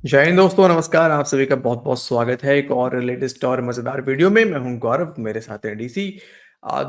जय हिंद दोस्तों, नमस्कार। आप सभी का बहुत-बहुत स्वागत है एक और लेटेस्ट और मज़ेदार वीडियो में। मैं हूं गौरव, मेरे साथ है डीसी।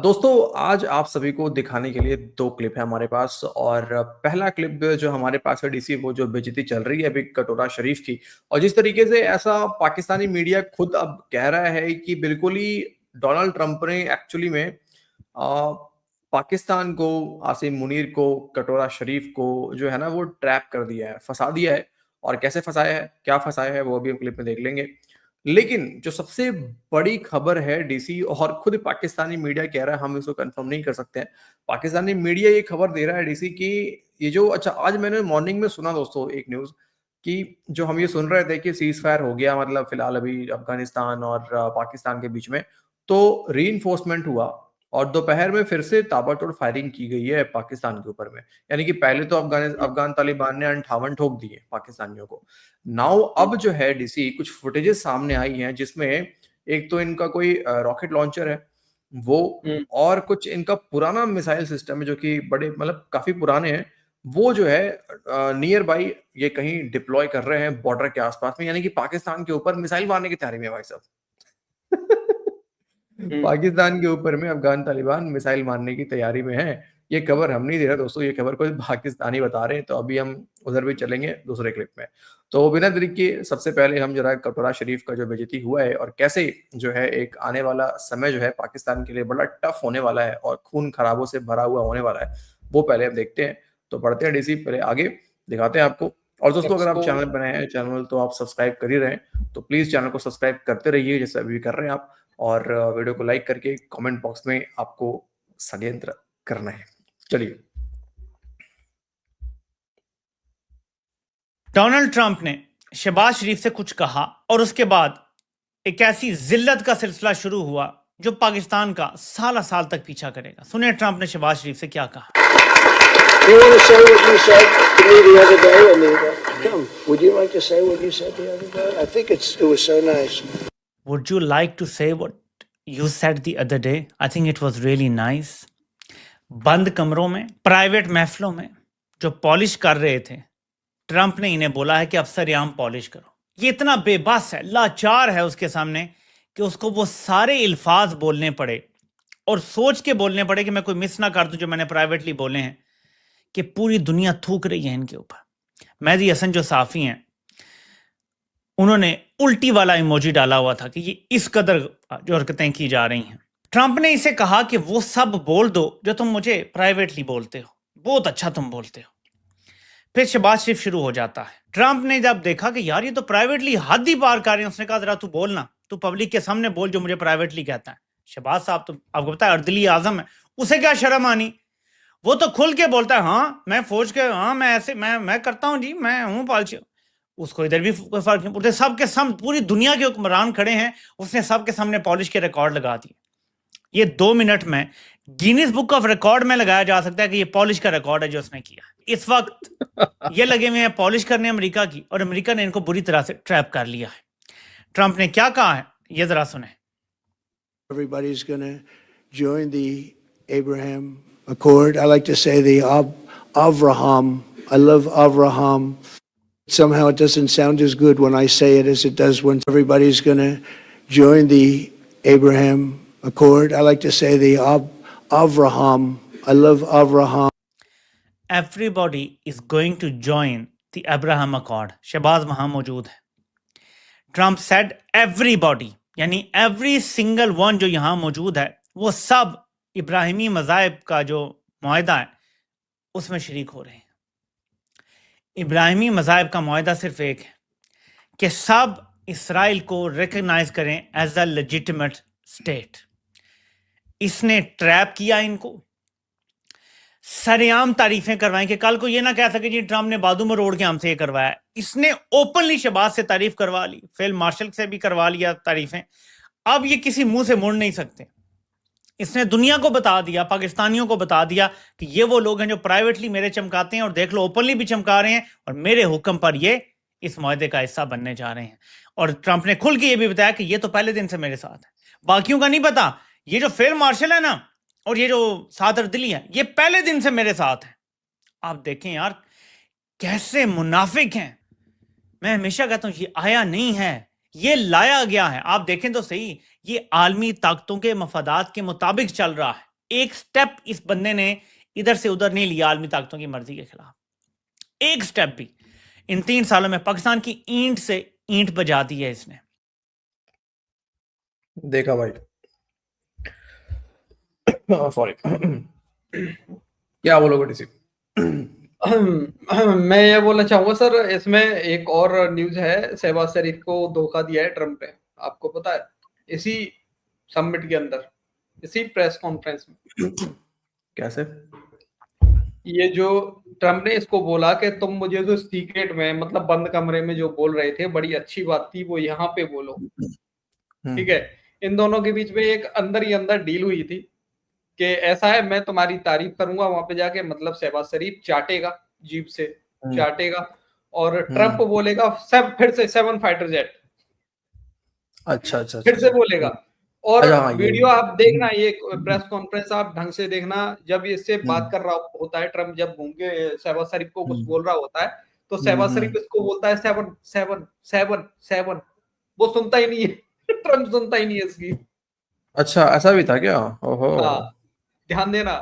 दोस्तों, आज आप सभी को दिखाने के लिए 2 क्लिप है हमारे पास और पहला क्लिप जो हमारे पास है डीसी, वो जो बेइज्जती चल रही है अभी कटोरा शरीफ की, और जिस तरीके से ऐसा पाकिस्तानी मीडिया खुद अब कह रहा है कि बिल्कुल ही डोनाल्ड ट्रंप ने एक्चुअली में पाकिस्तान को, आसिम मुनीर को, कटोरा शरीफ को जो है ना वो ट्रैप कर दिया है, फँसा दिया है। और कैसे फँसाया है, क्या फँसाया है, वो भी हम क्लिप में देख लेंगे। लेकिन जो सबसे बड़ी खबर है डीसी, और खुद पाकिस्तानी मीडिया कह रहा है, हम इसको कंफर्म नहीं कर सकते हैं। पाकिस्तानी मीडिया ये खबर दे रहा है डीसी कि ये जो अच्छा आज मैंने मॉर्निंग में सुना दोस्तों एक न्यूज़ कि जो हम ये सुन रहे थे कि सीज़ फायर हो गया, मतलब फिलहाल अभी अफ़गानिस्तान और पाकिस्तान के बीच में, तो रीइन्फोर्समेंट हुआ और दोपहर में फिर से ताबड़तोड़ फायरिंग की गई है पाकिस्तान के ऊपर में। यानी कि पहले तो अफ़गान तालिबान ने 58 ठोक दिए पाकिस्तानियों को। नाउ अब जो है डीसी कुछ फुटेजेस सामने आई हैं जिसमें एक तो इनका कोई रॉकेट लॉन्चर है, वो, हुँ, और कुछ इनका पुराना मिसाइल सिस्टम है जो कि बड़े मतलब काफ़ी पुराने हैं। वो जो है नियर बाय ये कहीं डिप्लॉय कर रहे हैं बॉर्डर के आस-पास में, यानी कि पाकिस्तान के ऊपर मिसाइल मारने की तैयारी में है भाई साहब। हुँ, पाकिस्तान के ऊपर में अफ़गान तालिबान मिसाइल मारने की तैयारी में हैं। ये खबर हम नहीं दे रहे दोस्तों, ये खबर कोई पाकिस्तानी बता रहे हैं, तो अभी हम उधर भी चलेंगे दूसरे क्लिप में। तो बिना देरी के सबसे पहले हम ज़रा कटोरा शरीफ का जो बेइज्जती हुआ है और कैसे जो है एक आने वाला समय जो है पाकिस्तान के लिए बड़ा टफ होने वाला है और खून-खराबों से भरा हुआ होने वाला है, वो पहले हम देखते हैं। तो बढ़ते हैं डीसी, पहले आगे दिखाते हैं आपको। और दोस्तों, अगर आप एक्सपो चैनल पे नए हैं, चैनल तो आप सब्सक्राइब कर ही रहे हैं, तो प्लीज़ चैनल को सब्सक्राइब करते रहिए जैसे अभी कर रहे हैं आप। और वीडियो को लाइक करके कमेंट बॉक्स में आपको षड्यंत्र करना है। चलिए। डोनाल्ड ट्रंप ने शहबाज शरीफ से कुछ कहा और उसके बाद एक ऐसी जिल्लत का सिलसिला शुरू हुआ जो पाकिस्तान का साल साल तक पीछा करेगा। सुनिए ट्रंप ने शहबाज शरीफ से क्या कहा। Do you want to say what you said to me the other day, Anita? Come, would you like to say what you said the other day? I think it was so nice. Would you like to say what you said the other day? I think it was really nice. बंद कमरों में, private महफिलों में जो polish कर रहे थे, Trump ने इन्हें बोला है कि अब सरेआम पॉलिश करो। ये इतना बेबस है, लाचार है उसके सामने कि उसको वो सारे अल्फाज बोलने पड़े और सोच के बोलने पड़े कि मैं कोई मिस ना कर दूं जो मैंने प्राइवेटली बोले हैं, कि पूरी दुनिया थूक रही है इनके ऊपर। मेहदी हसन जो साफ़ी हैं, उन्होंने उल्टी वाला इमोजी डाला हुआ था कि ये इस कदर जो हरकतें की जा रही हैं। ट्रंप ने इसे कहा कि वो सब बोल दो जो तुम मुझे प्राइवेटली बोलते हो, बहुत अच्छा तुम बोलते हो। फिर शहबाज शरीफ शुरू हो जाता है। ट्रंप ने जब देखा कि यार ये तो प्राइवेटली हद ही पार कर रहे हैं, उसने कहा जरा तू बोलना, तू पब्लिक के सामने बोल जो मुझे प्राइवेटली कहता है। शहबाज साहब तो आपको पता है अर्दली आजम है, उसे क्या शर्म आनी, वो तो खुल के बोलता है हाँ मैं फौज के, हाँ मैं ऐसे मैं करता हूँ जी, मैं हूँ पालची। उसको इधर भी कोई फर्क नहीं पड़ता, सबके सामने पूरी दुनिया के हुक्मरान खड़े हैं, उसने सबके सामने पॉलिश के रिकॉर्ड लगा दिए। ये 2 मिनट में गिनीज बुक ऑफ रिकॉर्ड में लगाया जा सकता है कि ये पॉलिश का रिकॉर्ड है जो उसने किया। इस वक्त ये लगे हुए हैं पॉलिश करने अमेरिका की, और अमेरिका ने इनको बुरी तरह से ट्रैप कर लिया है। ट्रंप ने क्या कहा है ये जरा सुने। Everybody's going to join the Abraham Accord. I like to say the Avraham. I love Avraham. Somehow it doesn't sound as good when I say it as it does when everybody's going to join the Abraham Accord. I like to say the Avraham. I love Avraham. Everybody is going to join the Abraham Accord. Shahbaz वहां मौजूद है। Trump said everybody, यानी every single one जो यहां मौजूद है वो सब इब्राहिमी मज़ाहिब का जो मुआहदा है उसमें शरीक हो रहे हैं। इब्राहिमी मज़ाहिब का मुआहदा सिर्फ एक है कि सब इसराइल को रिकग्नाइज करें एज अ लेजिटिमेट स्टेट। इसने ट्रैप किया इनको, सरेआम तारीफें करवाएं कि कल को ये ना कह सके जी ट्रंप ने बाजू में रोड के हमसे ये करवाया। इसने ओपनली शहबाज से तारीफ करवा ली, फील्ड मार्शल से भी करवा लिया तारीफें। अब ये किसी मुंह से मुड़ नहीं सकते। इसने दुनिया को बता दिया, पाकिस्तानियों को बता दिया कि ये वो लोग हैं जो प्राइवेटली मेरे चमकाते हैं और देख लो ओपनली भी चमका रहे हैं और मेरे हुक्म पर ये इस मुआहदे का हिस्सा बनने जा रहे हैं। और ट्रंप ने खुल के ये भी बताया कि ये तो पहले दिन से मेरे साथ है, बाकियों का नहीं पता। ये जो फील्ड मार्शल है ना और ये जो सादर दिली है, ये पहले दिन से मेरे साथ है। आप देखें यार कैसे मुनाफिक हैं। मैं हमेशा कहता हूं ये आया नहीं है, ये लाया गया है। आप देखें तो सही, ये आलमी ताकतों के मफादात के मुताबिक चल रहा है। एक स्टेप इस बंदे ने इधर से उधर नहीं लिया आलमी ताकतों की मर्जी के खिलाफ, एक स्टेप भी। इन 3 सालों में पाकिस्तान की ईंट से ईंट बजा दी है इसने। देखा भाई। सॉरी। क्या बोलोगे डीसी? मैं ये बोलना चाहूंगा सर, इसमें एक और न्यूज है, शहबाज शरीफ को धोखा दिया है ट्रम्प ने, आपको पता है? इसी समिट के अंदर, इसी प्रेस कॉन्फ्रेंस में। कैसे? ये जो ट्रम्प ने इसको बोला कि तुम मुझे जो सीक्रेट में, मतलब बंद कमरे में जो बोल रहे थे, बड़ी अच्छी बात थी, वो यहाँ पे बोलो। ठीक है, इन दोनों के बीच में एक अंदर ही अंदर डील हुई थी कि ऐसा है, मैं तुम्हारी तारीफ करूंगा वहां पे जाके, मतलब शहबाज शरीफ चाटेगा, जीभ से चाटेगा, और ट्रम्प बोलेगा सब फिर से 7 फाइटर जेट। अच्छा अच्छा फिर से बोलेगा। और अच्छा, हाँ, ये वीडियो आप देखना, ये प्रेस कॉन्फ्रेंस आप ढंग से देखना, जब इससे बात कर रहा होता है ट्रम्प, जब घूम के शहबाज शरीफ को कुछ बोल रहा होता है, तो शहबाज शरीफ इसको बोलता है 7 7 7 7। वो सुनता ही नहीं है। ट्रम्प सुनता ही नहीं है इसकी। अच्छा, ऐसा भी था क्या? ओहो। हाँ, ध्यान देना।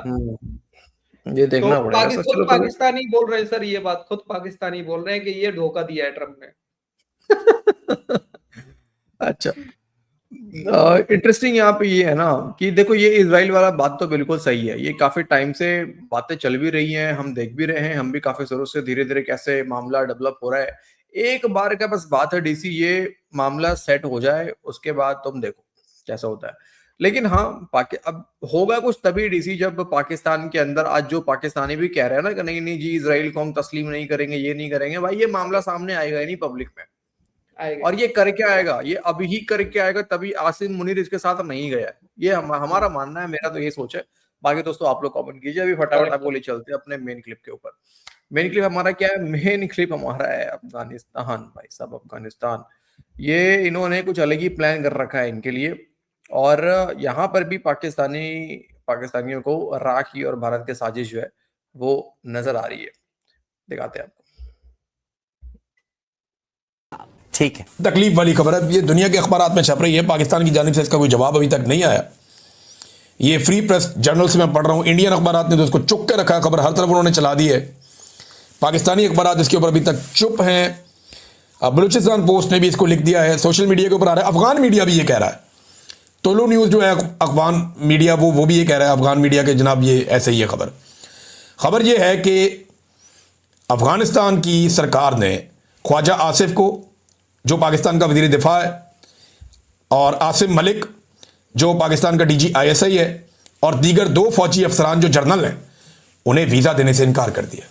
ये तो देखना पड़ेगा सर। खुद चलो पाकिस्तानी बोल रहे हैं सर, ये बात खुद पाकिस्तानी बोल रहे हैं कि ये धोखा दिया है ट्रम्प ने। अच्छा, इंटरेस्टिंग यहाँ पे ये है ना कि देखो, ये इजराइल वाला बात तो बिल्कुल सही है। ये काफी टाइम से बातें चल भी रही हैं, हम देख भी रहे हैं, हम भी काफी जोरों से धीरे धीरे कैसे मामला डेवलप हो रहा है। एक बार का बस बात है डीसी, ये मामला सेट हो जाए, उसके बाद तुम देखो कैसा होता है। लेकिन हाँ, अब होगा कुछ तभी डीसी, जब पाकिस्तान के अंदर आज जो पाकिस्तानी भी कह रहे हैं ना कि नहीं नहीं जी, इजराइल को हम तस्लीम नहीं करेंगे, ये नहीं करेंगे, भाई ये मामला सामने आएगा ही नहीं पब्लिक में। आएगा। और ये करके आएगा, ये अभी ही करके आएगा, तभी आसिम मुनीर इसके साथ नहीं गया है। ये हमारा मानना है, मेरा तो ये सोच है। बाकी दोस्तों आप लोग कमेंट कीजिए। अभी फटाफट आपको ले चलते हैं अपने मेन क्लिप के ऊपर। मेन क्लिप हमारा क्या है? मेन क्लिप हमारा है अफगानिस्तान। भाई साहब, अफगानिस्तान, ये इन्होंने कुछ अलग ही प्लान कर रखा है इनके लिए। और यहाँ पर भी पाकिस्तानियों को राखी और भारत के साजिश जो है वो नजर आ रही है। दिखाते हैं आपको। ठीक है, तकलीफ वाली खबर है, ये दुनिया के अखबारात में छप रही है, पाकिस्तान की जानिब से इसका कोई जवाब अभी तक नहीं आया। ये फ्री प्रेस जर्नल से मैं पढ़ रहा हूँ, इंडियन अखबारात ने तो इसको चुप के रखा है, खबर हर तरफ उन्होंने चला दी है। पाकिस्तानी अखबारात इसके ऊपर अभी तक चुप हैं। बलूचिस्तान पोस्ट ने भी इसको लिख दिया है, सोशल मीडिया के ऊपर आ रहा है। अफगान मीडिया भी ये कह रहा है, तुलु न्यूज़ जो है अफगान मीडिया, वो भी ये कह रहा है, अफगान मीडिया के जनाब ये ऐसे ही है। खबर ये है कि अफगानिस्तान की सरकार ने ख्वाजा आसिफ को, जो पाकिस्तान का वजीर दिफा है, और आसिम मलिक जो पाकिस्तान का डीजी ISI है, और दीगर 2 फौजी अफसरान जो जर्नल हैं, उन्हें वीज़ा देने से इनकार कर दिया।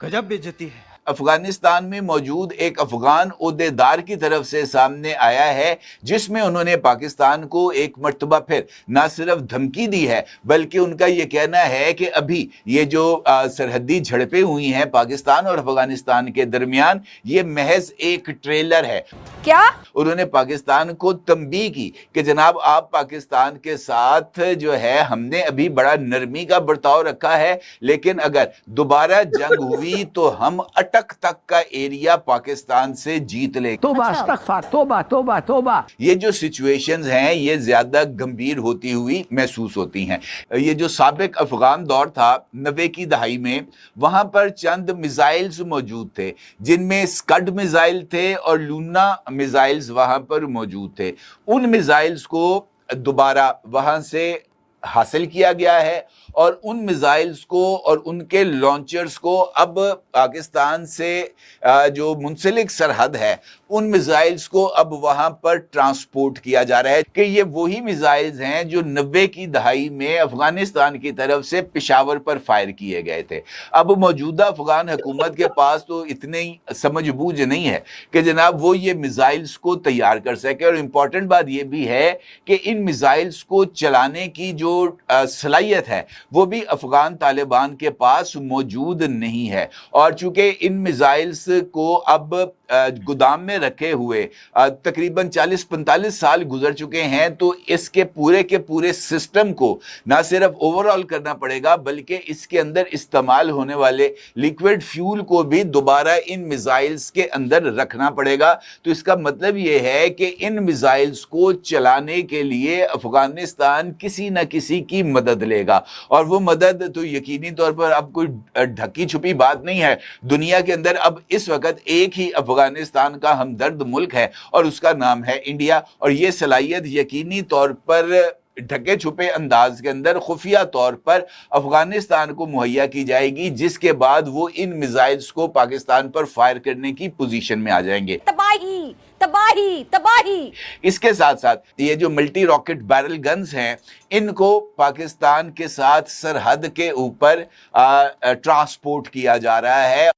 गजब बेइज्जती है। अफगानिस्तान में मौजूद एक अफगान ओहदेदार की तरफ से सामने आया है, जिसमें उन्होंने पाकिस्तान को एक मर्तबा फिर न सिर्फ धमकी दी है, बल्कि उनका ये कहना है कि अभी ये जो सरहदी झड़पें हुई हैं पाकिस्तान और अफगानिस्तान के दरमियान, ये महज एक ट्रेलर है। क्या? उन्होंने पाकिस्तान को तंबीह की कि जनाब, आप पाकिस्तान के साथ जो है हमने अभी बड़ा नरमी का बर्ताव रखा है, लेकिन अगर दोबारा जंग हुई तो हम अटक तक का एरिया पाकिस्तान से जीत लेंगे। तोबा, अस्तगफार, तोबा तोबा तोबा। ये जो सिचुएशंस हैं ये ज्यादा गंभीर होती हुई महसूस होती हैं। ये जो साबिक अफगान दौर था 90 की दहाई में, वहां पर चंद मिसाइल्स मौजूद थे, जिनमें स्कड मिसाइल थे और लूना मिसाइल्स वहां पर मौजूद थे। उन मिसाइल्स को दोबारा वहां से हासिल किया गया है, और उन मिसाइल्स को और उनके लॉन्चर्स को अब पाकिस्तान से जो मुंसलिक सरहद है, उन मिसाइल्स को अब वहां पर ट्रांसपोर्ट किया जा रहा है कि ये वही मिसाइल्स हैं जो 90 की दहाई में अफगानिस्तान की तरफ से पेशावर पर फायर किए गए थे। अब मौजूदा अफगान हुकूमत के पास तो इतनी समझबूझ नहीं है कि जनाब वो ये मिसाइल्स को तैयार कर सके। और इम्पॉर्टेंट बात यह भी है कि इन मिसाइल्स को चलाने की जो सलाहियत है वो भी अफगान तालिबान के पास मौजूद नहीं है। और चूंकि इन मिसाइल्स को अब गोदाम में रखे हुए तकरीबन 40-45 साल गुजर चुके हैं, तो इसके पूरे के पूरे सिस्टम को ना सिर्फ ओवरऑल करना पड़ेगा बल्कि इसके अंदर इस्तेमाल होने वाले लिक्विड फ्यूल को भी दोबारा इन मिसाइल्स के अंदर रखना पड़ेगा। तो इसका मतलब ये है कि इन मिसाइल्स को चलाने के लिए अफगानिस्तान किसी न किसी की मदद लेगा, और वो मदद तो यकीनी तौर पर अब कोई ढकी छुपी बात नहीं है। दुनिया के अंदर अब इस वक्त एक ही अफगानिस्तान का हमदर्द मुल्क है और उसका नाम है इंडिया, और ये सलाहियत यकीनी तौर पर ढके छुपे अंदाज के अंदर खुफिया तौर पर अफगानिस्तान को मुहैया की जाएगी, जिसके बाद वो इन मिसाइल्स को पाकिस्तान पर फायर करने की पोजीशन में आ जाएंगे। तबाही तबाही तबाही। इसके साथ साथ ये जो मल्टी रॉकेट बैरल गन्स हैं, इनको पाकिस्तान के साथ सरहद के ऊपर ट्रांसपोर्ट किया जा रहा है।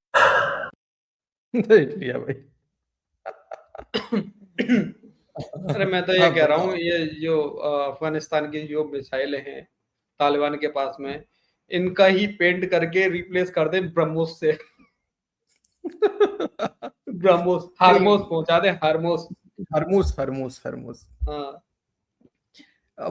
देख लिया भाई। अरे मैं तो ये कह रहा हूँ, ये जो अफगानिस्तान की जो मिसाइलें हैं तालिबान के पास में, इनका ही पेंट करके रिप्लेस कर दे ब्रह्मोस से। ब्रह्मोस, हारमोस पहुंचा दे, हारमोस। हरमूस। हाँ।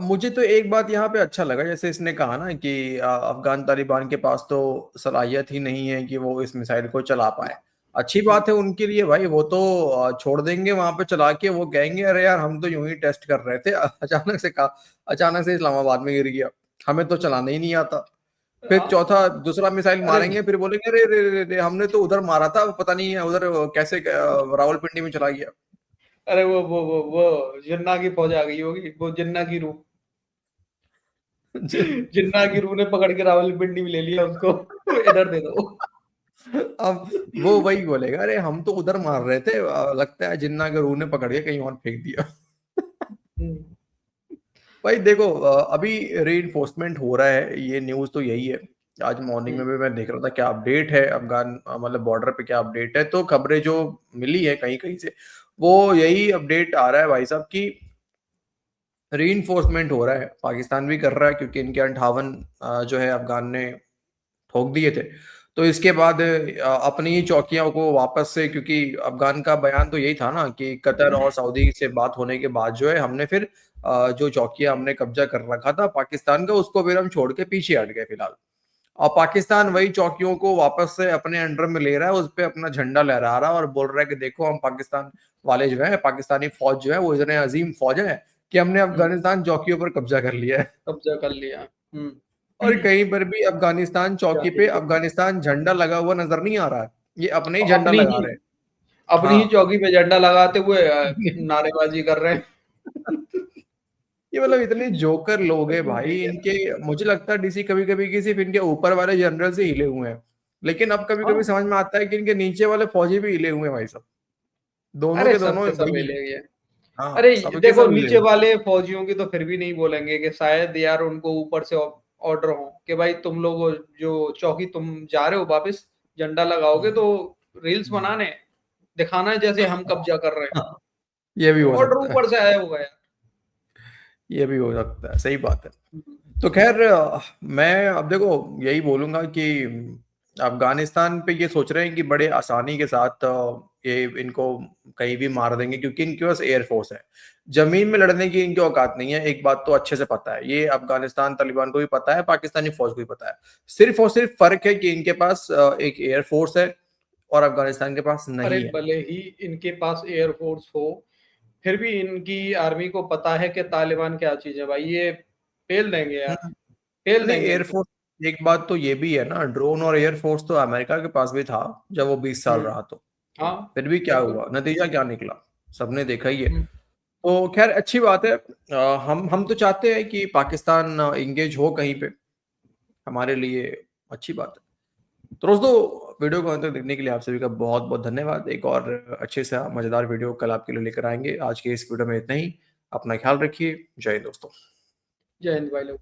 मुझे तो एक बात यहाँ पे अच्छा लगा, जैसे इसने कहा ना कि अफगान तालिबान के पास तो सलाहियत ही नहीं है कि वो इस मिसाइल को चला पाए। अच्छी बात है उनके लिए भाई, वो तो छोड़ देंगे वहां पे चला के, वो कहेंगे अरे यार हम तो यूं ही टेस्ट कर रहे थे, अचानक से इस्लामाबाद में गिर गया, हमें तो चलाना ही नहीं आता। फिर दूसरा मिसाइल मारेंगे, फिर बोलेंगे अरे रे, रे, रे, हमने तो उधर मारा था, पता नहीं है उधर कैसे रावलपिंडी में चला गया। अरे वो जिन्ना की फौज आ गई होगी, वो जिन्ना की रूह। जिन्ना की रूह ने पकड़ के रावलपिंडी में ले लिया उसको। इधर दे दो। अब वो वही बोलेगा अरे हम तो उधर मार रहे थे, लगता है जिन्ना के रूह ने पकड़ के कहीं और फेंक दिया। भाई देखो, अभी रीइंफोर्समेंट हो रहा है, ये न्यूज तो यही है। आज मॉर्निंग में भी मैं देख रहा था क्या अपडेट है अफगान मतलब बॉर्डर पे क्या अपडेट है, तो खबरें जो मिली है कहीं कहीं से वो यही अपडेट आ रहा है भाई साहब की रीइंफोर्समेंट हो रहा है। पाकिस्तान भी कर रहा है क्योंकि इनके 58 जो है अफगान ने ठोक दिए थे, तो इसके बाद अपनी ही चौकियों को वापस से, क्योंकि अफगान का बयान तो यही था ना कि कतर और सऊदी से बात होने के बाद जो है हमने फिर जो चौकियां हमने कब्जा कर रखा था पाकिस्तान का, उसको फिर हम छोड़ के पीछे हट गए फिलहाल। और पाकिस्तान वही चौकियों को वापस से अपने अंडर में ले रहा है, उस पर अपना झंडा लहरा रहा है और बोल रहा है कि देखो हम पाकिस्तान वाले जो है, पाकिस्तानी फौज जो है वो इतने अजीम फौज है कि हमने अफगानिस्तान चौकियों पर कब्जा कर लिया है। कब्जा कर लिया। और कहीं पर भी अफगानिस्तान चौकी पे अफगानिस्तान झंडा लगा हुआ नजर नहीं आ रहा है, ये अपने ही झंडा लगा रहे हैं। अपनी ही चौकी पे झंडा लगाते हुए नारेबाजी कर रहे हैं। ये मतलब इतने जोकर लोग हैं भाई इनके, मुझे लगता है डीसी कभी कभी की सिर्फ इनके ऊपर वाले जनरल से हिले हुए हैं, लेकिन अब कभी कभी समझ में आता है कि इनके नीचे वाले फौजी भी हिले हुए हैं भाई साहब, दोनों के दोनों सब वही हिले हैं। हुए हैं। हाँ, अरे सबके देखो, सब हिले नीचे हुए हैं। वाले फौजियों की तो फिर भी नहीं बोलेंगे कि शायद यार उनको ऊपर से ऑर्डर हो कि भाई तुम लोग जो चौकी तुम जा रहे हो वापस झंडा लगाओगे तो रील्स बनाने दिखाना है जैसे हम कब्जा कर रहे हैं। ये भी हो ऑर्डर सकता है, ऊपर से आया होगा यार। ये भी हो सकता है, सही बात है। तो खैर मैं अब देखो यही बोलूंगा कि अफगानिस्तान पे ये सोच रहे हैं कि बड़े आसानी के साथ ये इनको कहीं भी मार देंगे क्योंकि इनके पास एयरफोर्स है, जमीन में लड़ने की इनकी औकात नहीं है। एक बात तो अच्छे से पता है, ये अफगानिस्तान तालिबान को भी पता है, पाकिस्तानी फौज को भी पता है। सिर्फ और सिर्फ फर्क है कि इनके पास एक एयरफोर्स है और अफगानिस्तान के पास अरे नहीं है। भले ही इनके पास एयरफोर्स हो, फिर भी इनकी आर्मी को पता है कि तालिबान क्या चीज है भाई, ये फेल देंगे यार, फेल नहीं, देंगे इनको। एयरफोर्स, एक बात तो ये भी है ना, ड्रोन और एयरफोर्स तो अमेरिका के पास भी था जब वो 20 साल रहा, तो हाँ फिर भी क्या बिल्कुल। हुआ, नतीजा क्या निकला, सबने देखा ही है। तो खैर अच्छी बात है। हम तो चाहते हैं कि पाकिस्तान इंगेज हो कहीं पे, हमारे लिए अच्छी बात है। तो दोस्तों, वीडियो को अंत तक देखने के लिए आप सभी का बहुत बहुत धन्यवाद। एक और अच्छे से मजेदार वीडियो कल आपके लिए लेकर आएंगे। आज के इस वीडियो में इतना ही। अपना ख्याल रखिए। जय हिंद दोस्तों। जय हिंद भाई लोग।